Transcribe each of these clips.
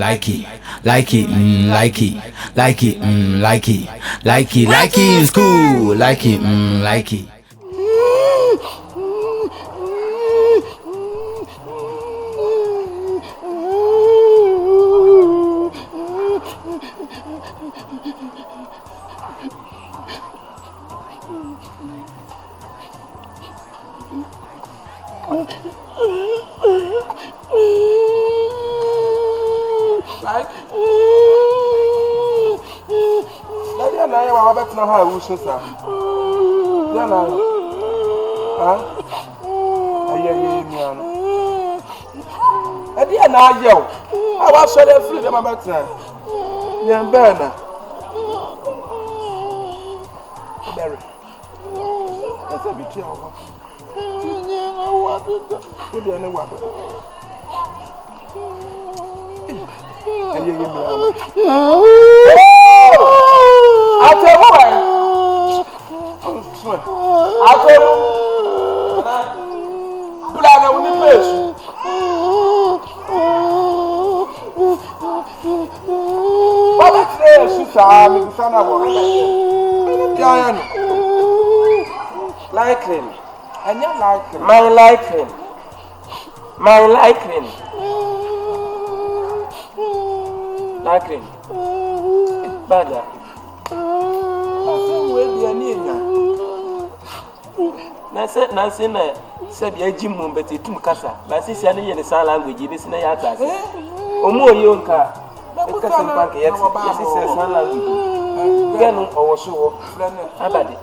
LYKEEE, LYKEEE, LYKEEE, LYKEEE, LYKEEE, LYKEEE, LYKEEE in school, LYKEEE, LYKEEE. I was so free of my back. Young Berna. Barry. That's a bit of what do you know what? And you give me I'll tell you I'll tell you Blood on the face. LYKEEE. And you LYKEEE. My LYKEEE. My LYKEEE. LYKEEE. Bada. Nancy, said the Jim Mumbet, two Cassa. My sister, and sign language, this is not yet. Omo yonka ekasa bank yet yesi san language genu owoso abade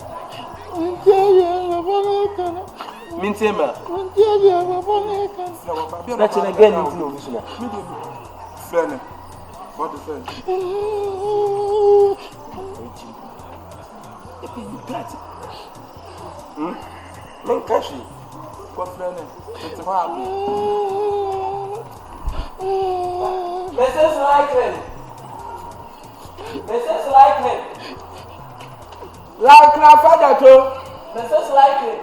mintema na chene genu ntino rusuna friend what the friend epi plat non kashi what friend it's Mrs. LYKEEE. Mrs. LYKEEE. Like my father too. Mrs. LYKEEE.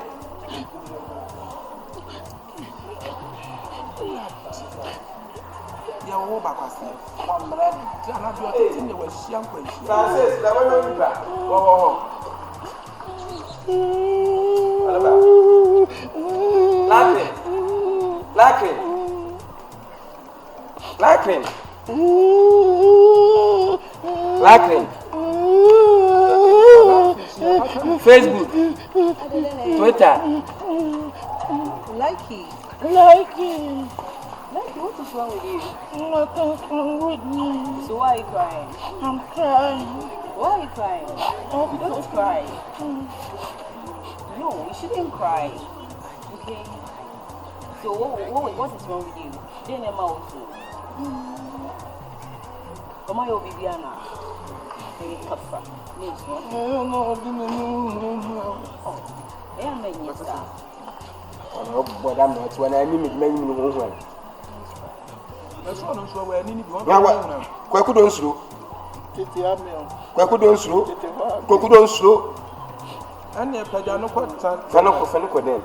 You are back as I'm ready. I'm not doing the way she am going. Francis, the way you back. LYKEEE. LYKEEE. LYKEEE. Facebook. Twitter. LYKEEE. LYKEEE. What is wrong with you? Nothing's wrong with me. So why are you crying? I'm crying. Why are you crying? Don't cry. No, you shouldn't cry. Okay? So what is wrong with you? Then Emma also. Come on, Bibiana. Hey, Kappa. No. I am making it stop. But I'm not when I need many women. That's one of where I need to go. Quackudon slow. Quackudon slow. Quackudon slow. And your Pajano Fanico then.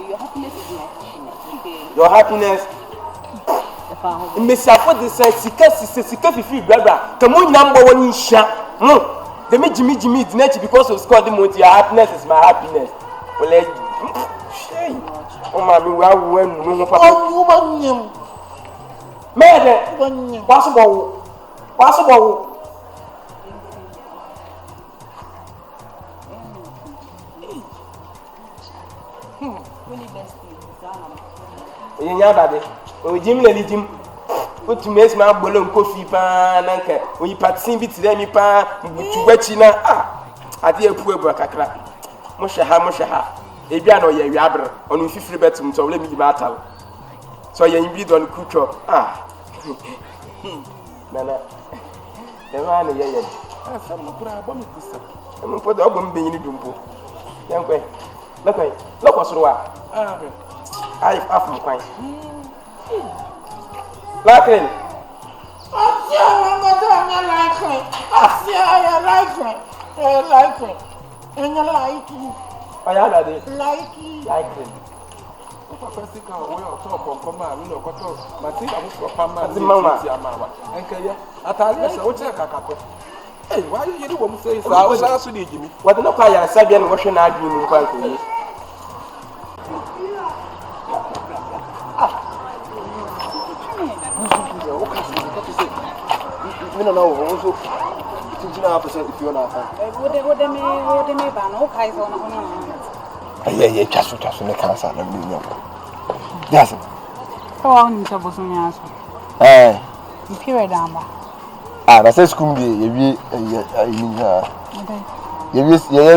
Your happiness is my happiness. Your happiness. Miss Afford the says, Sika Fifi, brother. Come on, number one in shop. No, the Jimmy nature because of Scotty Monty. Your happiness is my happiness. Well, oh, mammy, when woman, Mother, possible. Jim Lady Jim, put to miss my balloon coffee pan, uncle. When you patsy bits, then you pan, to wetchina. I dear poor Bracacra. Mushaha, a piano, ye yabber, on 50 bedrooms, so let me battle. So you indeed on Kucho. Nana, the man, yeah, I'm put the oven being in Dumbo. Young way, look what's wrong. I have my point. LYKEEE. LYKEEE. Papa sika wo yo to konkom a mi no koto mati ba mo papa ma Ati mama. ti amawa enka ye atare se wo che kakato eh why you do mo say sa wo sa so de gimi What no kwa ya sabia no hwe na adwi mu kwa ko yi. mi no no wo so tinjina after if you na afa What me ba no kai so no no. aye twaso ne kansa na mi nyo yes Oh, ni sa boso nya so. Period amba. na say school bi ye wi ni ha ye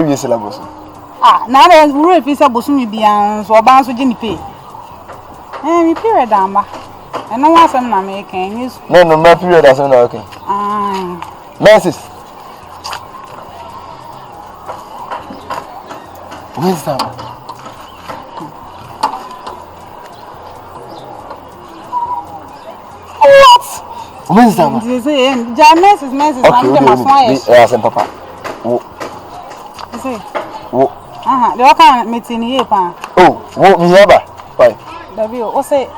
wi syllabus Na na wuro fi sa boso mi bia so oba so gi ni pay. Mi period amba. Eno wa sam na me kan ni. no my period as na okay nurses wisdom wisdom James is nurses I'm the maso yes and papa wo say wo the kan meeting here pa wo mi haba why Dabi o say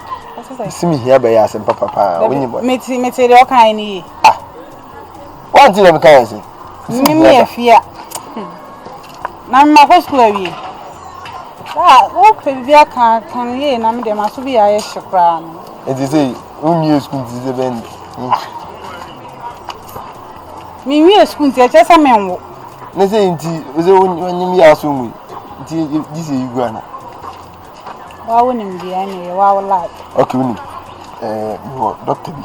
simi here be yes and papa when you meeting the kan ni one thing I'm can say me afia na ma ko school awie wo pe bia kan ye na me de maso bi aye hwekra no it is say umi school is the bend mi wi school ti e chesa me nwo na say nti we won mi aso mu nti this is you na wa woni mi bia ni wa wo like okay uni no doctor bi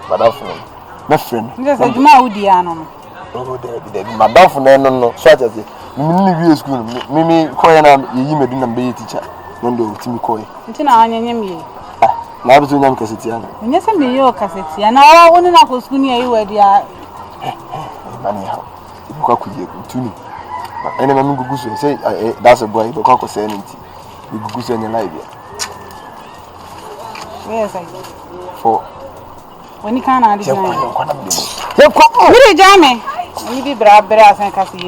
madam friend my friend nje se juma udi ano no oh there madam friend no so ati say mi wi school mi koye na yi medu na be teacher no ndo timi koye nti na anyenye mi na abuzo nyam kaseti ana nje se mi yo kaseti na wa woni na ko school ni ayi wadi a mani ha kwa kuje kutuni ene mami guguso say that's a boy kwa ko say nti guguso nya live yes I for woni kana adi na ye kwa wuri jame ni bi bra asan kasi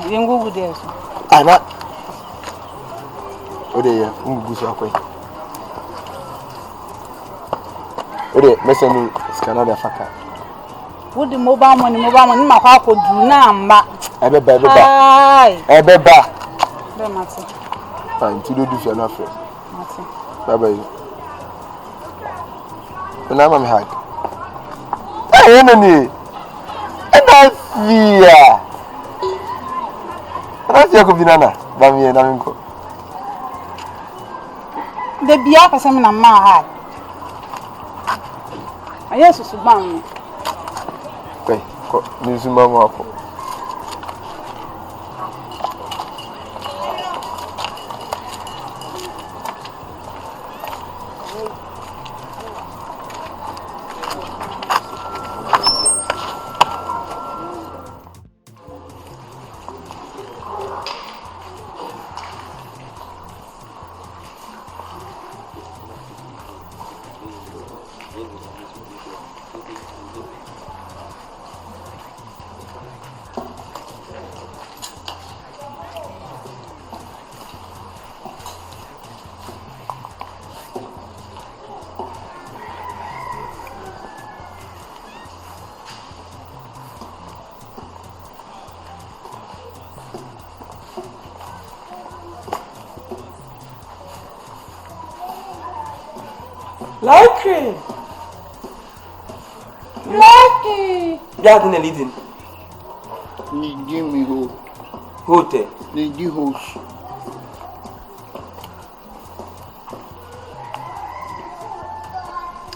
yengu gude so ana ode ya guguso akwai ode meseni scanner da faka wudi mobile money ma kwa ko du na amba ebeba be mate fine ti do du fi na friend mate bye bye kuna mami hag nene ena via Rasia ko binana ba mi na nko de bia pese me na ma ha ayesu su ban okay ko ni zuma mo ako LYKEEE. LYKEEE. Ya dine leading. Ni Jimmy ho. Hote. Ni di host.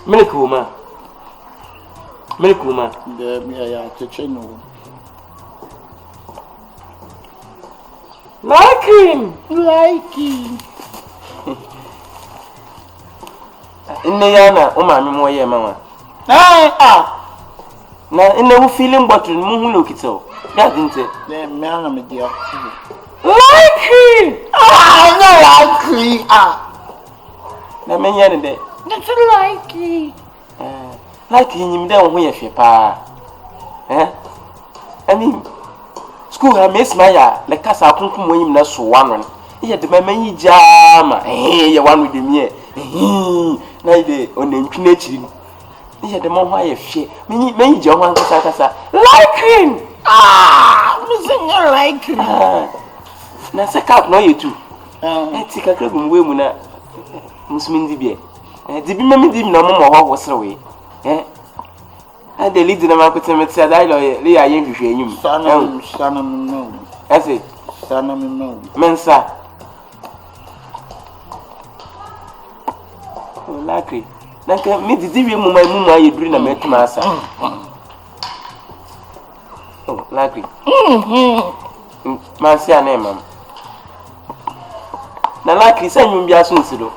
Milk woman. The me ya teche no. LYKEEE. LYKEEE. Nne ya na o ma mi mo ye ma wa. Na nne hu feeling bottle mu hu lokito. Ya dinte. The me ana me dia. LYKEEE. No LYKEEE. Na me nya ne de. That's LYKEEE. LYKEEE nyim de ho ye hwe pa. I mean school ha mes ma ya le kasa kunkum mo nyim na so wanon. Yeah, the man yi jama. You one with the me. Na de onentwi na chiri. Yeah, the man why you me jama kasa. LYKEEE. Me say you LYKEEE. Na seka no you too. Ti kakra gum we mu na musmin di bia. Di bi mami di na mo ho wosre we. The lead na makote metsa dai lo le ya yen hwehwe enyum. Sana no. Ese Sana no. mensa. LYKEEE. Naka mi di wi mu ma yeduru na metuma asa. LYKEEE. Ma sia na mam. Na LYKEEE say nyum bia so nsido.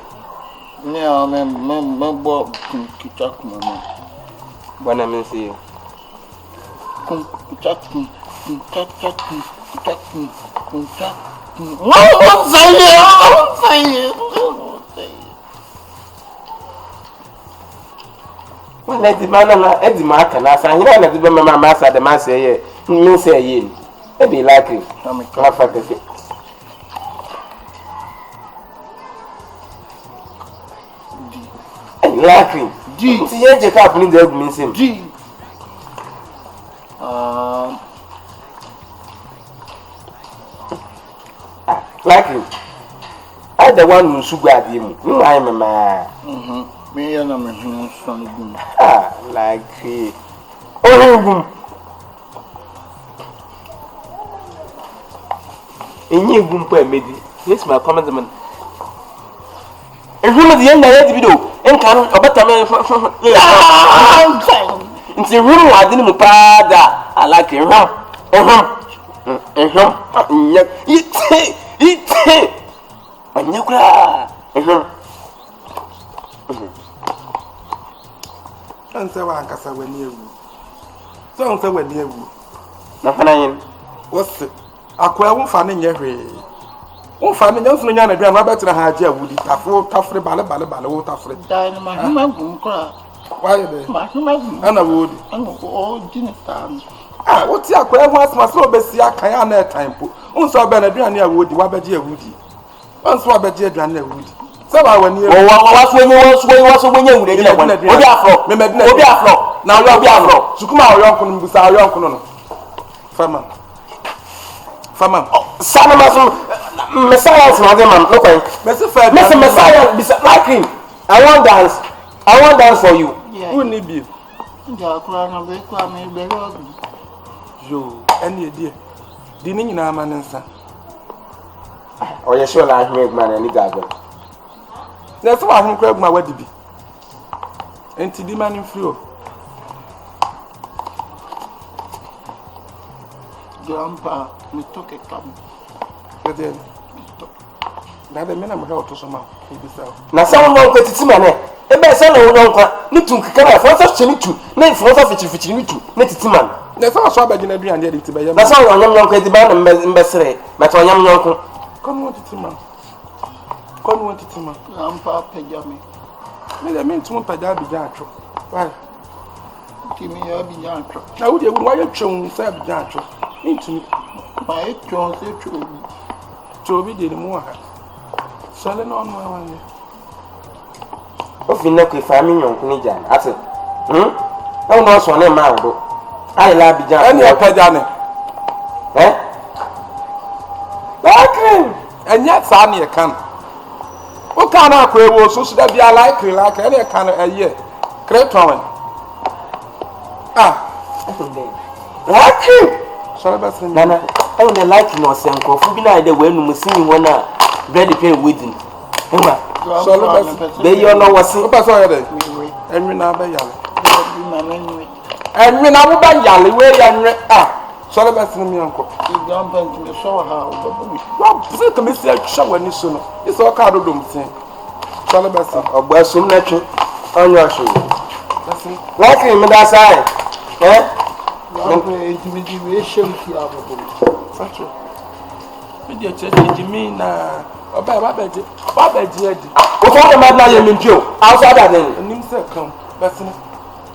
Yeah, me bo kita kuma no. Bwana mensi. Kita. No, say. Wala di mana na edi ma aka na sa hira na di be mama ma sa de ma se ye. Min se ye ni. E be LYKEEE. Ma fa te. LYKEEE. Di. Ti ye je ka puni de gu min sim. Di. LYKEEE. I the one who sugar adi mu. Nu ai mama. Me ya na me hunu son gum. LYKEEE. Oh gum. Enyi gum pa emedi. Yes my comment man. Ehunu di yenda yedi bido. Enka no obata me nti hunu ade ni mu pa da LYKEEE nya ite anya kura Anse wa ankasa wani ewu. So anse wani ewu. na fana yin Wose akwa wo fa ne nye hwe. Wo fa ne nyanso nya na dua na betra ha agi awudi. Tafre bale wo tafre. Dai na ma huma gum kra. Why be? Ma huma gum. Ana wodi. Ano o dini tam. Wo ti akwa ho asma so obesi akan ya na time po. Unso obe na dua ne awudi wa beji awudi. Onso wa beji dua ne awudi. Se wa wani ewu. waso wenye wure gina gwan obi afro obi afro na obi afro sukuma oyonko no busa oyonko no fama sana maso messiah na dem no kwan messiah bisa LYKEEE I want dance for you who need be Ja kura na be kwa me be ro. yo eni edie di ni nyina ma nsa oye show la ahmed man ni gago na so ahun kwa guma wadi bi enti di man frio Grandpa, me toke kam. kede na de mena mo to so ma e bi sa na sa won ko titi ma ne e be se na won kwa ni tun kikara fo so chini tu na fo so fichiri ni tu na titi man na so abagi na duan de ti be yam na sa won nyam ko ti ba na mbesere ma to nyam nyonko kono titi man Grandpa pejame. me de me tum paja bi ja atwo why Kimi ya bi janto. na wo de wo wa ye twon sa bi ja atwo ntumi Ma e chon se chu. chobi de mu ha sale no no wa ni o finna ko fa mi nyonko ni jan ate na no so na ma wo ai la bi jan ani apaja ne LYKEEE anya sa ne kan o kan na ko ewo so so da bia LYKEEE ene kan aye kreton LYKEEE sale ba sin nana I don't like no senko fu bi na de we nu musini wona ready pay wedding ewa sale ba sin be yo no wasi o pa so ya de enwi na ba yale Bi ma menwe. enwi na wo ba yale we ya nwe sale ba sin mi anko Grandpa me so ha o babu. wa se to me se atwa wani so no iso ka do dom sin sale ba sin ogba sum na twe onyo so basin LYKEEE me da sai Grandpa intimidi we shem ki ababu. atwa me de cheche jimi na oba ba beje adi o so de madna ye minpio a so da den nim se kan basin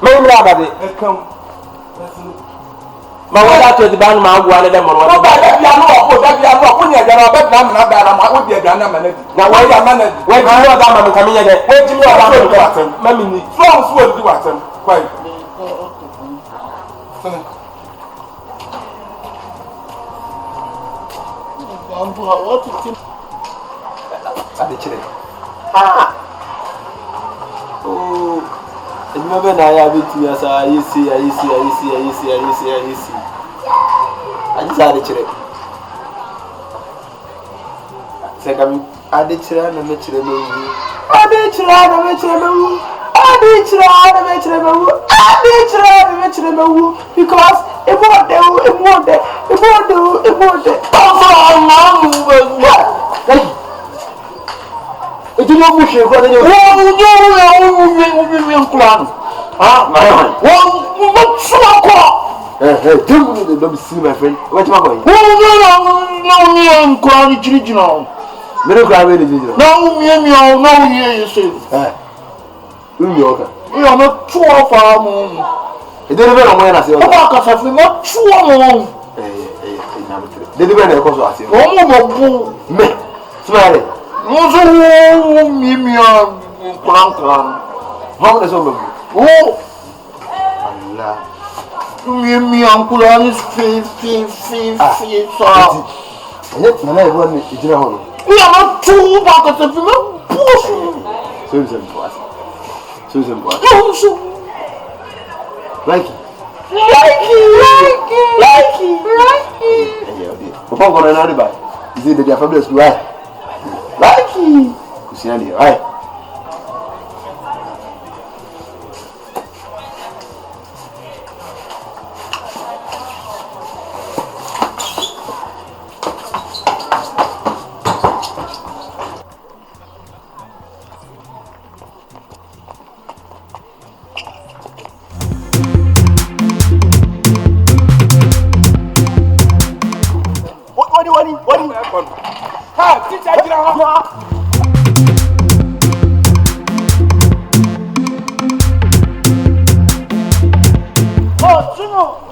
me mi da de e kan basin ma wada to di ban ma agwa le dem no o ba da bia no ko nya jara ba bia na da ma o di aduane ma na di na wa ya ma na di wa ji wa da ma me kaminya de we ji wa da ma watem ma mi ni so on so di watem kwai ade chire oh eduma be na ya beti ya sa ayisi aji ade chire se kam ade chire na me chire me wu ade chire na me chire me wu ade chire na me chire me wu ade chire na me chire me wu because ebode also na mu be Itu mau mushrik kau ni. Wah, umi Quran. Ah, mana? Wah, macam kau. Don't be silly, my friend. What you want? No, Quran original. Mere Quran ni original. No, you say. Umi oka. Eu não chua famo. Ede ni bẹ́ẹ̀ ọmọ yẹn na se o. Ọba kasa fi ma chua mo. Dede bẹ́ẹ̀ na ẹ̀kọ́ sọ àti. Ọmọ bọ̀ bú. Mẹ, sumaya de. Mo so wo mi Quran. How many sọ bẹ bu? Oh, Allah. mi Quran fi so. Ẹ̀yẹ nana yẹ bọ́ ni ìjìnlẹ̀ hàn. Mi ama tu ba kasa fi ma bú so. Sori sẹ bu ase. No so. Like. Papa kọ na ẹni báyìí. Ìṣe ìdèdè àfẹ́bílẹ̀ sùn láì. Like. Kò sí ẹni ẹ̀ What? Ha, teacher jira ha. Oh, Juno.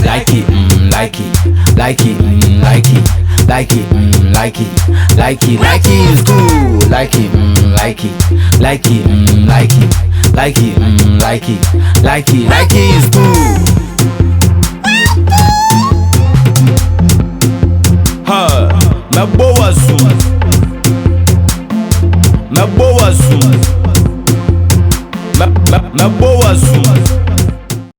Likey, likey, likey, likey, likey, likey, likey is cool. Likey, likey, likey, likey, likey, likey, likey is cool.